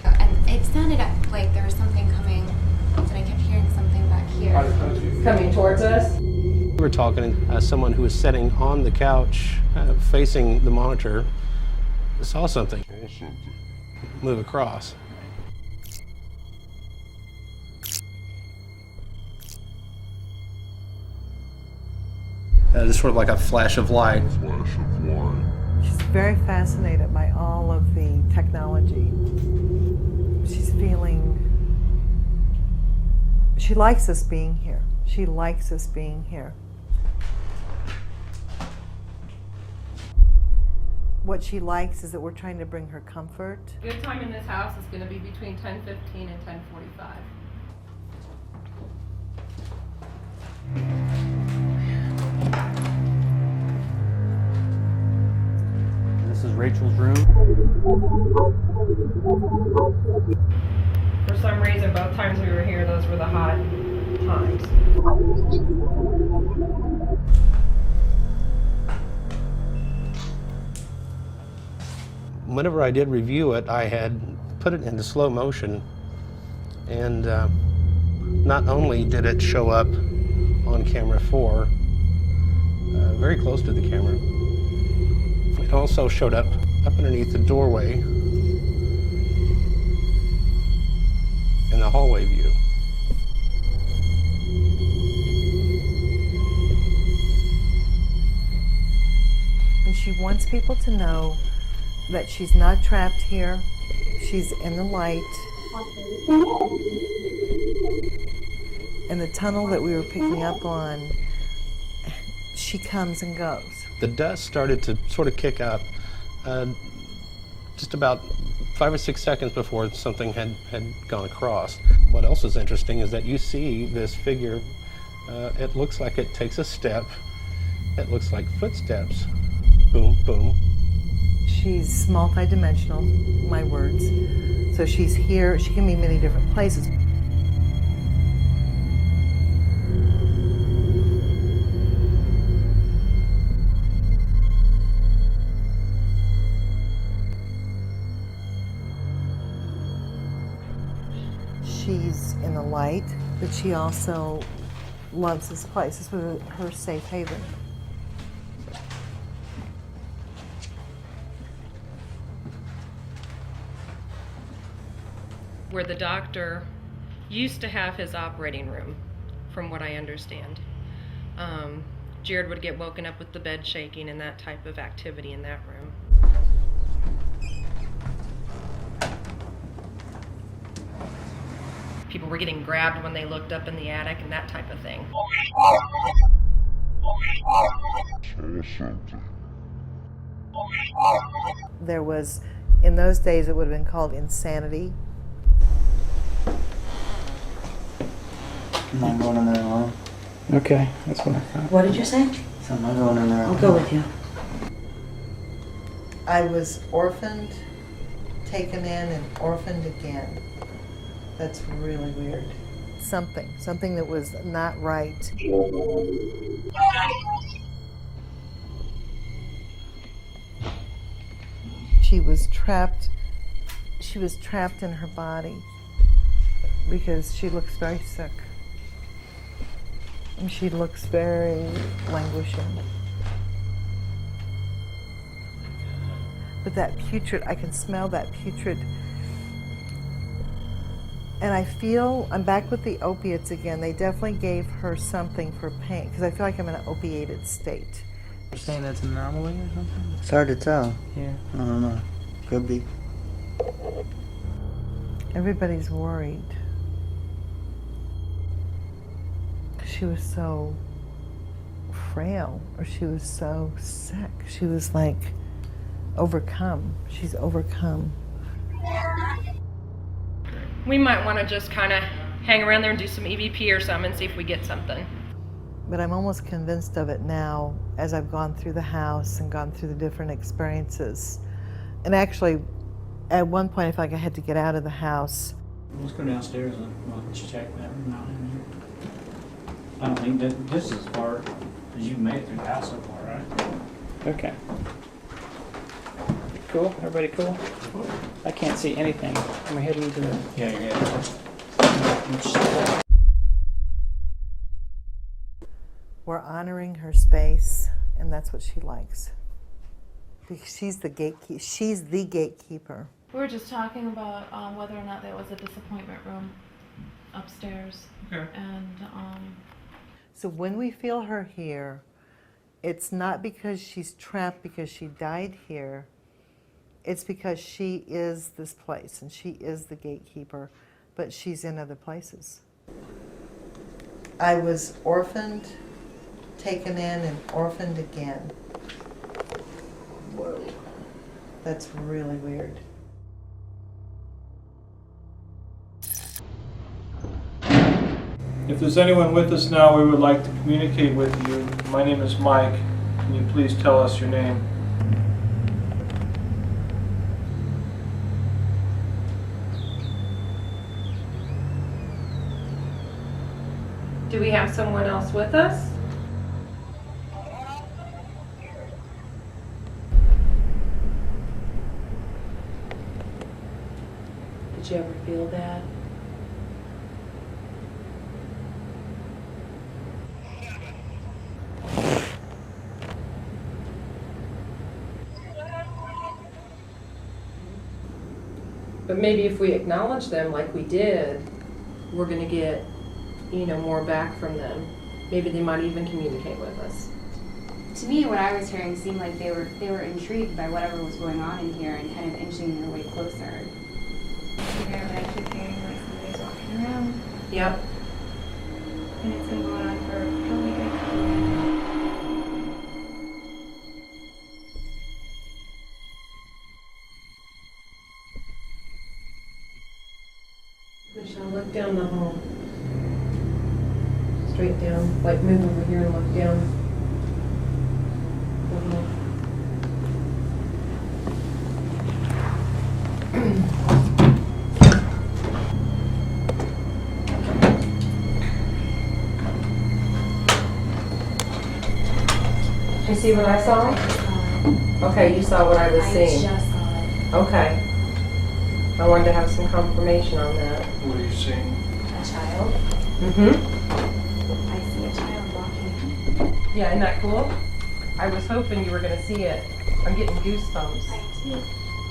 And it sounded like there was something coming, and I kept hearing something back here. Coming towards us? We were talking to someone who was sitting on the couch facing the monitor, saw something move across. just sort of like a flash of light. She's very fascinated by all of the technology. She's feeling, she likes us being here. She likes us being here. What she likes is that we're trying to bring her comfort. Good time in this house is going to be between 10:15 and 10:45. This is Rachel's room. For some reason, both times we were here, those were the hot times. Whenever I did review it, I had put it into slow motion, and not only did it show up on camera 4, very close to the camera, it also showed up underneath the doorway in the hallway view. And she wants people to know that she's not trapped here. She's in the light. And the tunnel that we were picking up on, she comes and goes. The dust started to sort of kick up just about 5 or 6 seconds before something had gone across. What else is interesting is that you see this figure, it looks like it takes a step. It looks like footsteps. Boom, boom. She's multi-dimensional, my words. So she's here, she can be many different places. She's in the light, but she also loves this place. This was her safe haven. Where the doctor used to have his operating room, from what I understand. Jared would get woken up with the bed shaking and that type of activity in that room. People were getting grabbed when they looked up in the attic and that type of thing. There was, in those days, it would have been called insanity. I'm not going in there alone. Okay, that's what I thought. What did you say? So I'm not going in there alone. I'll go with you. I was orphaned, taken in, and orphaned again. That's really weird. Something that was not right. She was trapped in her body because she looks very sick. And she looks very languishing. But that putrid, I can smell that putrid. And I feel, I'm back with the opiates again. They definitely gave her something for pain, because I feel like I'm in an opiated state. You're saying that's an anomaly or something? It's hard to tell. Yeah. I don't know. Could be. Everybody's worried. She was so frail, or she was so sick. She was like overcome. She's overcome. We might want to just kind of hang around there and do some EVP or something and see if we get something. But I'm almost convinced of it now as I've gone through the house and gone through the different experiences. And actually, at one point I felt like I had to get out of the house. Let's go downstairs and we'll check that room out in here. I don't think that this is as far as you've made it through the house so far, right? Okay. Cool? Everybody cool? I can't see anything. Am I heading to the... Yeah, you're heading. We're honoring her space, and that's what she likes. Because she's the gatekeeper. She's the gatekeeper. We were just talking about whether or not there was a disappointment room upstairs. Okay. And so when we feel her here, It's not because she's trapped because she died here. It's because she is this place and she is the gatekeeper, but she's in other places. I was orphaned, taken in, and orphaned again. Whoa. That's really weird. If there's anyone with us now, we would like to communicate with you. My name is Mike. Can you please tell us your name? Do we have someone else with us? Did you ever feel bad? But maybe if we acknowledge them like we did, we're going to get, more back from them. Maybe they might even communicate with us. To me, what I was hearing seemed like they were intrigued by whatever was going on in here and kind of inching their way closer. But I keep hearing like somebody's walking around. Yep. And it's been going on for probably a good couple of minutes. Michelle, look down the hall. Straight down. Like move over here and look down. You see what I saw? Okay, you saw what I was seeing. I just saw it. Okay. I wanted to have some confirmation on that. What are you seeing? A child. Mm-hmm. I see a child walking. Yeah, isn't that cool? I was hoping you were going to see it. I'm getting goosebumps. I do.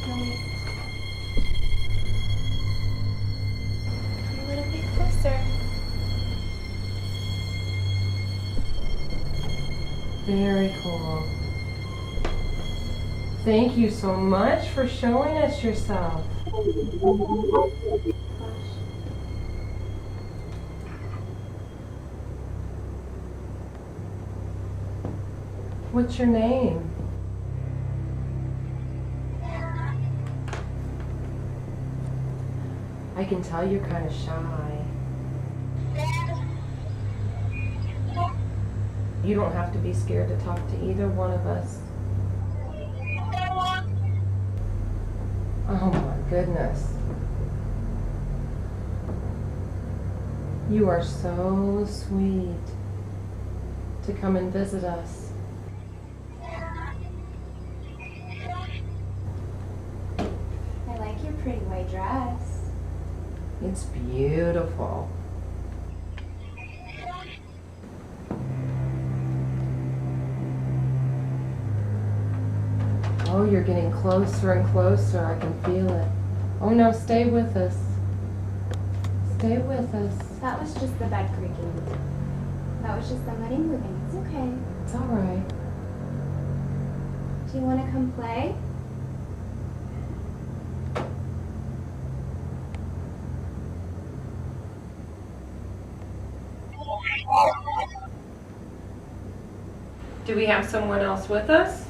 Come a little bit closer. Very cool. Thank you so much for showing us yourself. What's your name? I can tell you're kind of shy. You don't have to be scared to talk to either one of us. Oh my goodness. You are so sweet to come and visit us. I like your pretty white dress. It's beautiful. Oh, you're getting closer and closer. I can feel it. Oh no, stay with us. Stay with us. That was just the bed creaking. That was just somebody moving. It's okay. It's all right. Do you want to come play? Do we have someone else with us?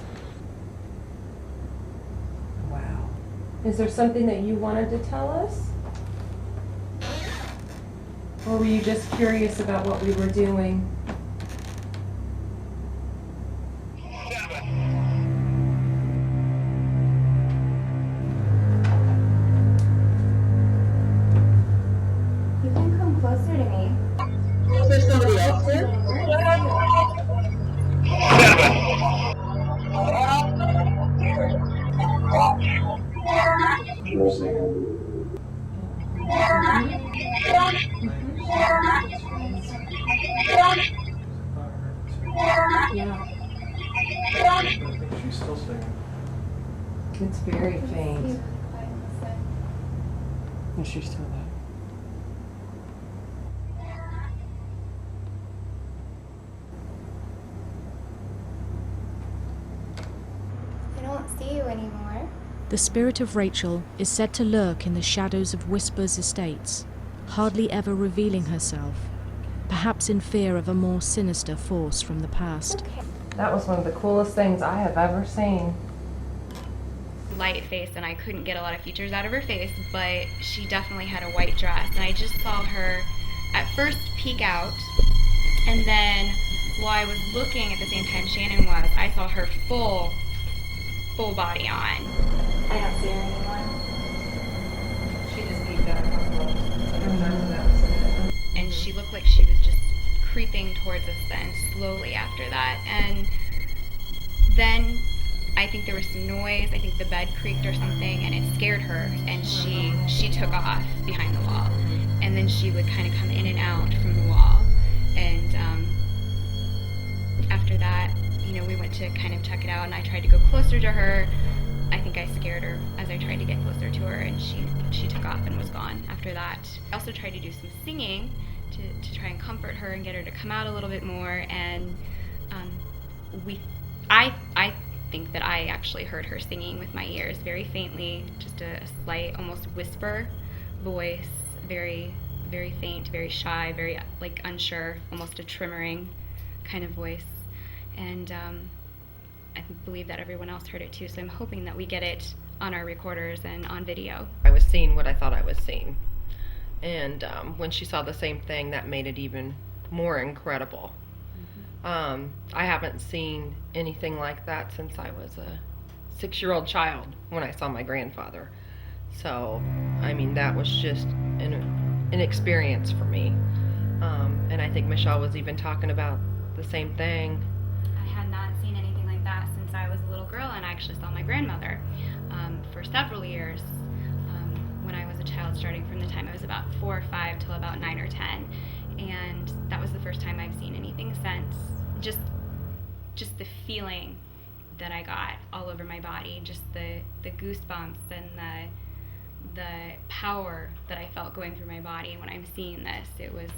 Wow. Is there something that you wanted to tell us? Or were you just curious about what we were doing? You can come closer to me. Is there somebody else there? Yeah. I think she's still singing. It's very faint. Is she still there? The spirit of Rachel is said to lurk in the shadows of Whisper's estates, hardly ever revealing herself, perhaps in fear of a more sinister force from the past. That was one of the coolest things I have ever seen. Light face, and I couldn't get a lot of features out of her face, but she definitely had a white dress, and I just saw her at first peek out, and then while I was looking at the same time Shannon was, I saw her full body on. I don't see her anymore. She just peeked out a couple of times. And she looked like she was just creeping towards us then, slowly after that. And then I think there was some noise, I think the bed creaked or something, and it scared her, and she took off behind the wall. And then she would kind of come in and out from the wall. And after that, you know, we went to kind of check it out, and I tried to go closer to her. I think I scared her as I tried to get closer to her, and she took off and was gone after that. I also tried to do some singing to try and comfort her and get her to come out a little bit more, and I think that I actually heard her singing with my ears very faintly, just a slight, almost whisper voice, very, very faint, very shy, very like unsure, almost a tremoring kind of voice. And I believe that everyone else heard it too, so I'm hoping that we get it on our recorders and on video. I was seeing what I thought I was seeing. And when she saw the same thing, that made it even more incredible. I haven't seen anything like that since I was a 6-year-old child when I saw my grandfather. So, I mean, that was just an experience for me. And I think Michelle was even talking about the same thing. I had not seen anything like that since I was a little girl, and I actually saw my grandmother for several years when I was a child, starting from the time I was about 4 or 5 till about 9 or 10. And that was the first time I've seen anything since. Just the feeling that I got all over my body, just the goosebumps and the power that I felt going through my body. And when I'm seeing this, it was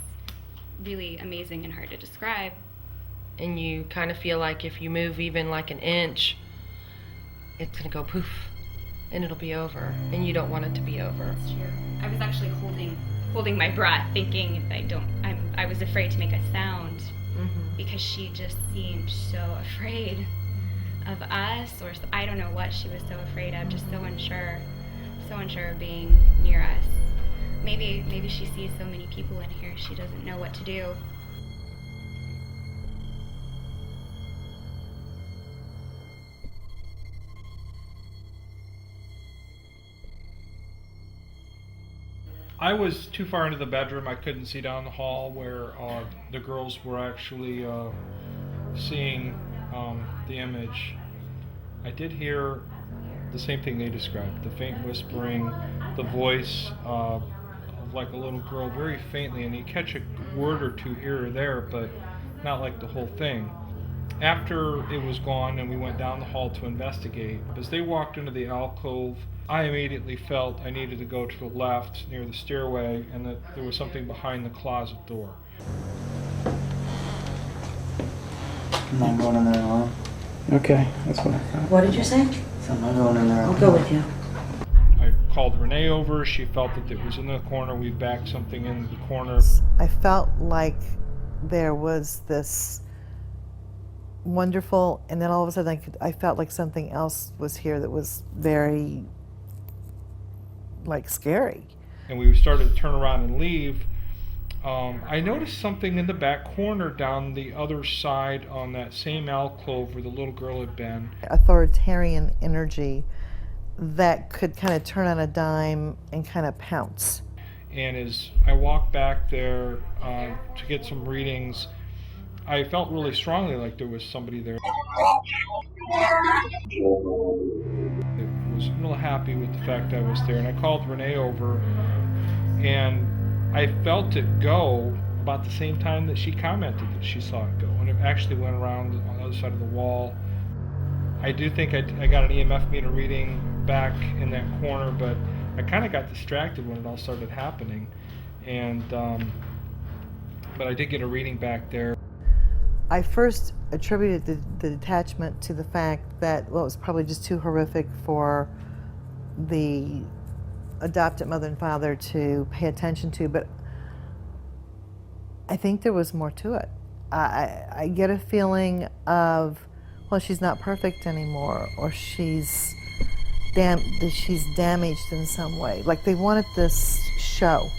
really amazing and hard to describe. And you kind of feel like if you move even like an inch, it's gonna go poof, and it'll be over, and you don't want it to be over. That's true. I was actually holding my breath, thinking if I was afraid to make a sound, because she just seemed so afraid of us, or I don't know what she was so afraid of, just so unsure of being near us. Maybe she sees so many people in here, she doesn't know what to do. I was too far into the bedroom. I couldn't see down the hall where the girls were actually seeing the image. I did hear the same thing they described, the faint whispering, the voice of like a little girl, very faintly, and you catch a word or two here or there, but not like the whole thing. After it was gone and we went down the hall to investigate, as they walked into the alcove, I immediately felt I needed to go to the left near the stairway, and that there was something behind the closet door. I'm not going in there alone. Okay, that's what I thought. What did you say? So I'm not going in there alone. I'll go with you. I called Renee over. She felt that it was in the corner. We backed something in the corner. I felt like there was this wonderful, and then all of a sudden I felt like something else was here that was very, like, scary. And we started to turn around and leave. I noticed something in the back corner down the other side on that same alcove where the little girl had been. Authoritarian energy that could kind of turn on a dime and kind of pounce. And as I walked back there to get some readings, I felt really strongly like there was somebody there. I was real happy with the fact I was there, and I called Renee over, and I felt it go about the same time that she commented that she saw it go, and it actually went around on the other side of the wall. I do think I got an EMF meter reading back in that corner, but I kind of got distracted when it all started happening, and but I did get a reading back there. I first attributed the detachment to the fact that, well, it was probably just too horrific for the adopted mother and father to pay attention to, but I think there was more to it. I get a feeling of, well, she's not perfect anymore, or she's damaged in some way. Like they wanted this show.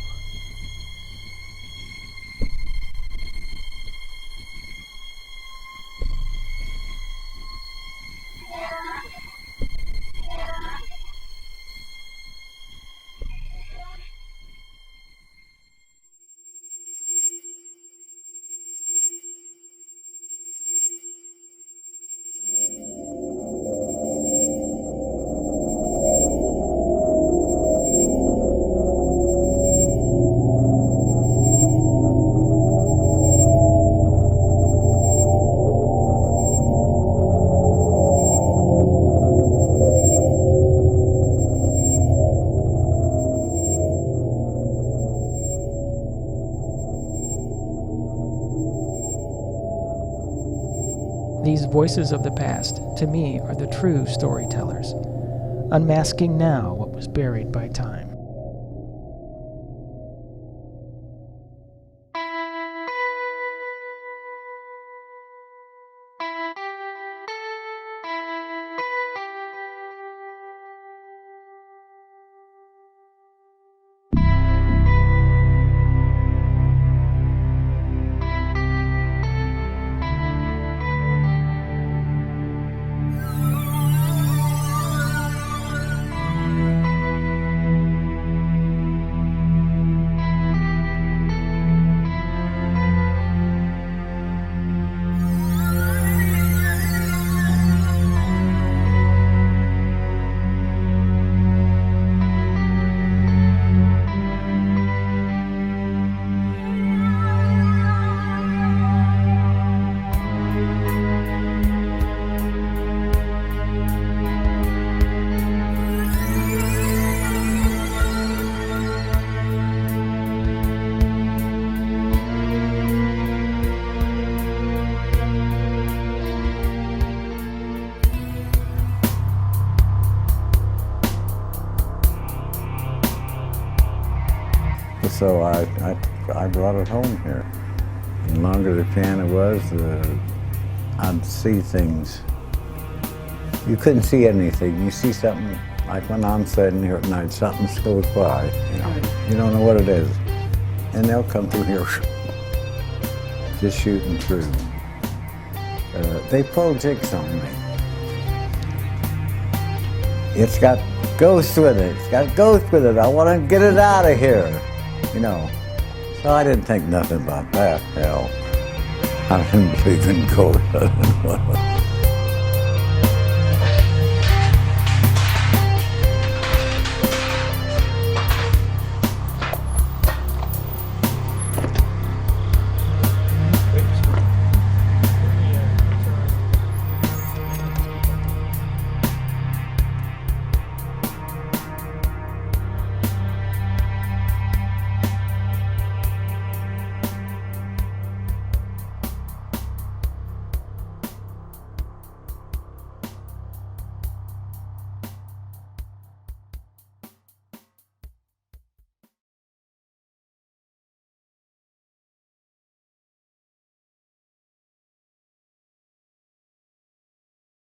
These voices of the past, to me, are the true storytellers, unmasking now what was buried by time. So I brought it home here. The longer the piano was, I'd see things. You couldn't see anything. You see something, like when I'm sitting here at night, something goes by, you know. You don't know what it is. And they'll come through here, just shooting through. They pull jigs on me. It's got ghosts with it. It's got ghosts with it. I want to get it out of here. You know, so I didn't think nothing about that. Hell, I didn't believe in ghosts.